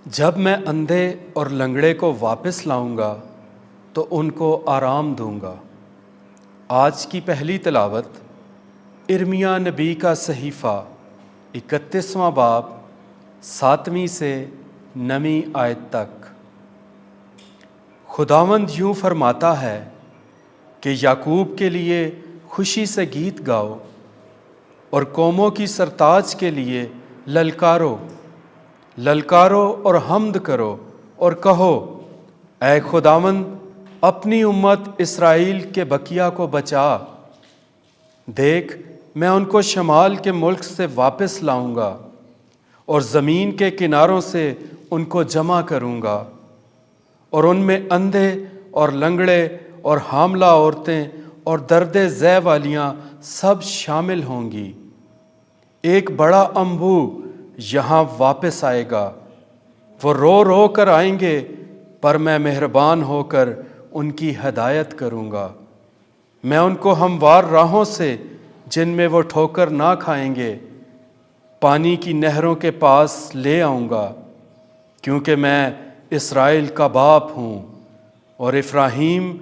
جب میں اندھے اور لنگڑے کو واپس لاؤں گا تو ان کو آرام دوں گا۔ آج کی پہلی تلاوت ارمیہ نبی کا صحیفہ 31واں باب 7ویں سے 9ویں آیت تک۔ خداوند یوں فرماتا ہے کہ یعقوب کے لیے خوشی سے گیت گاؤ اور قوموں کی سرتاج کے لیے للکارو اور حمد کرو اور کہو، اے خداوند اپنی امت اسرائیل کے بقیہ کو بچا۔ دیکھ، میں ان کو شمال کے ملک سے واپس لاؤں گا اور زمین کے کناروں سے ان کو جمع کروں گا، اور ان میں اندھے اور لنگڑے اور حاملہ عورتیں اور درد ذے والیاں سب شامل ہوں گی۔ ایک بڑا انبو یہاں واپس آئے گا، وہ رو رو کر آئیں گے، پر میں مہربان ہو کر ان کی ہدایت کروں گا۔ میں ان کو ہموار راہوں سے جن میں وہ ٹھوکر نہ کھائیں گے، پانی کی نہروں کے پاس لے آؤں گا، کیونکہ میں اسرائیل کا باپ ہوں اور افراہیم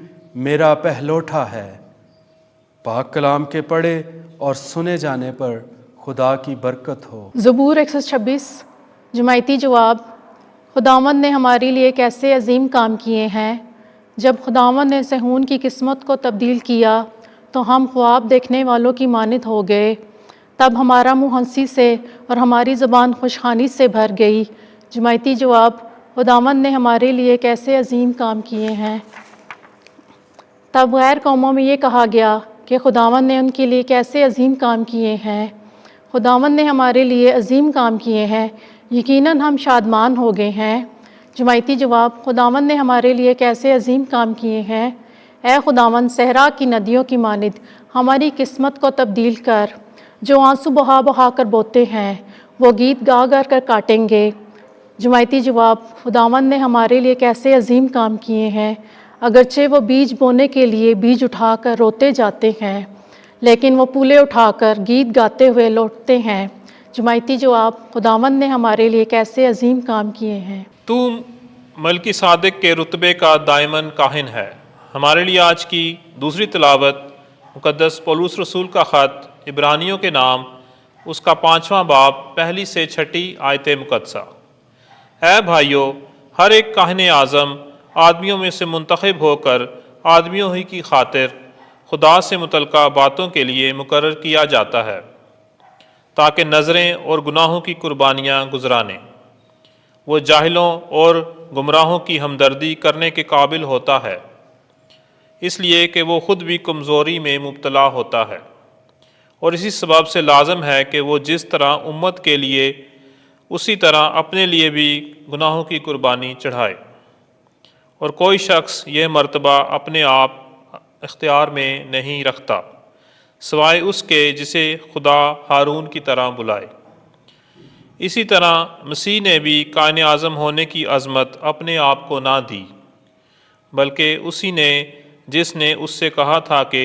میرا پہلوٹا ہے۔ پاک کلام کے پڑھے اور سنے جانے پر خدا کی برکت ہو۔ زبور 126 جماعتی جواب۔ خداوند نے ہمارے لیے کیسے عظیم کام کیے ہیں۔ جب خداوند نے صہیون کی قسمت کو تبدیل کیا تو ہم خواب دیکھنے والوں کی مانند ہو گئے۔ تب ہمارا منہ ہنسی سے اور ہماری زبان خوشخوانی سے بھر گئی۔ جماعتی جواب۔ خداوند نے ہمارے لیے کیسے عظیم کام کیے ہیں۔ تب غیر قوموں میں یہ کہا گیا کہ خداوند نے ان کے لیے کیسے عظیم کام کیے ہیں۔ خداوند نے ہمارے لیے عظیم کام کیے ہیں، یقیناً ہم شادمان ہو گئے ہیں۔ جماعتی جواب۔ خداوند نے ہمارے لیے کیسے عظیم کام کیے ہیں۔ اے خداوند، صحرا کی ندیوں کی مانند ہماری قسمت کو تبدیل کر۔ جو آنسو بہا بہا کر بوتے ہیں وہ گیت گا گا کر کاٹیں گے۔ جماعتی جواب۔ خداوند نے ہمارے لیے کیسے عظیم کام کیے ہیں۔ اگرچہ وہ بیج بونے کے لیے بیج اٹھا کر روتے جاتے ہیں، لیکن وہ پولے اٹھا کر گیت گاتے ہوئے لوٹتے ہیں۔ جماعتی جواب۔ خداوند نے ہمارے لیے کیسے عظیم کام کیے ہیں۔ تو ملکی صادق کے رتبے کا دائماً کاہن ہے۔ ہمارے لیے آج کی دوسری تلاوت مقدس پولس رسول کا خط عبرانیوں کے نام، اس کا 5واں باب 1 سے 6 آیت مقدسہ۔ اے بھائیو، ہر ایک کاہن اعظم آدمیوں میں سے منتخب ہو کر آدمیوں ہی کی خاطر خدا سے متعلقہ باتوں کے لیے مقرر کیا جاتا ہے، تاکہ نظریں اور گناہوں کی قربانیاں گزرانے۔ وہ جاہلوں اور گمراہوں کی ہمدردی کرنے کے قابل ہوتا ہے، اس لیے کہ وہ خود بھی کمزوری میں مبتلا ہوتا ہے، اور اسی سبب سے لازم ہے کہ وہ جس طرح امت کے لیے اسی طرح اپنے لیے بھی گناہوں کی قربانی چڑھائے۔ اور کوئی شخص یہ مرتبہ اپنے آپ اختیار میں نہیں رکھتا، سوائے اس کے جسے خدا ہارون کی طرح بلائے۔ اسی طرح مسیح نے بھی کائن اعظم ہونے کی عظمت اپنے آپ کو نہ دی، بلکہ اسی نے جس نے اس سے کہا تھا کہ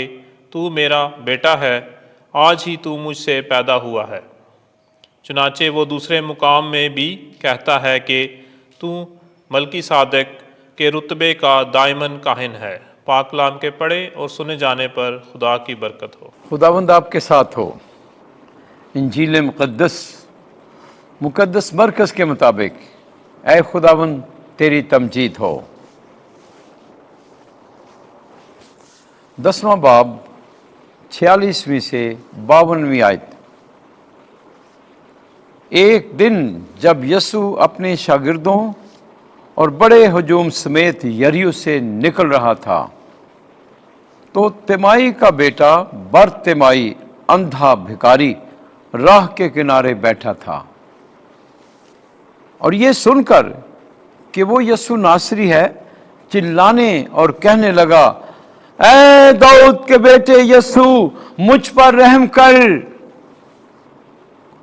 تو میرا بیٹا ہے، آج ہی تو مجھ سے پیدا ہوا ہے۔ چنانچہ وہ دوسرے مقام میں بھی کہتا ہے کہ تو ملکی صادق کے رتبے کا دائماً کاہن ہے۔ پاک کلام کے پڑھے اور سنے جانے پر خدا کی برکت ہو۔ خداوند آپ کے ساتھ ہو۔ انجیل مقدس مرکز کے مطابق اے خداوند تیری تمجید ہو۔ 10واں باب 46ویں سے 52ویں آیت۔ ایک دن جب یسوع اپنے شاگردوں اور بڑے ہجوم سمیت یریحو سے نکل رہا تھا تو تیمائی کا بیٹا برتیمائی اندھا بھکاری راہ کے کنارے بیٹھا تھا، اور یہ سن کر کہ وہ یسوع ناصری ہے چلانے اور کہنے لگا، اے داؤد کے بیٹے یسوع، مجھ پر رحم کر۔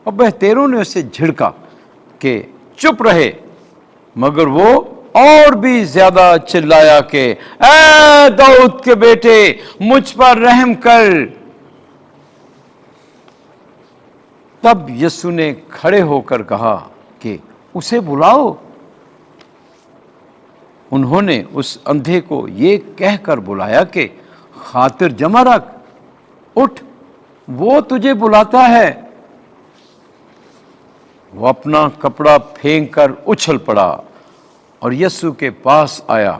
اور بہتیروں نے اسے جھڑکا کہ چپ رہے، مگر وہ اور بھی زیادہ چلایا کہ اے داؤد کے بیٹے، مجھ پر رحم کر۔ تب یسوع نے کھڑے ہو کر کہا کہ اسے بلاؤ۔ انہوں نے اس اندھے کو یہ کہہ کر بلایا کہ خاطر جمع رکھ، اٹھ، وہ تجھے بلاتا ہے۔ وہ اپنا کپڑا پھینک کر اچھل پڑا اور یسوع کے پاس آیا۔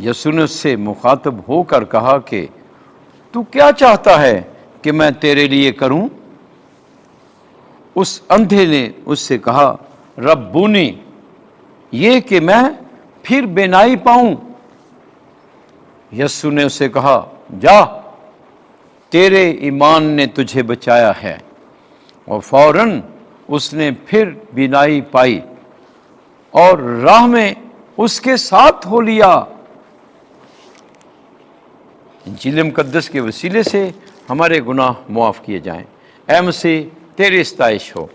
یسوع نے اس سے مخاطب ہو کر کہا کہ تو کیا چاہتا ہے کہ میں تیرے لیے کروں؟ اس اندھے نے اس سے کہا، ربونی، یہ کہ میں پھر بینائی پاؤں۔ یسوع نے اسے کہا، جا، تیرے ایمان نے تجھے بچایا ہے۔ اور فوراً اس نے پھر بینائی پائی اور راہ میں اس کے ساتھ ہو لیا۔ انجیل مقدس کے وسیلے سے ہمارے گناہ معاف کیے جائیں۔ اے مسیح، تیری ستائش ہو۔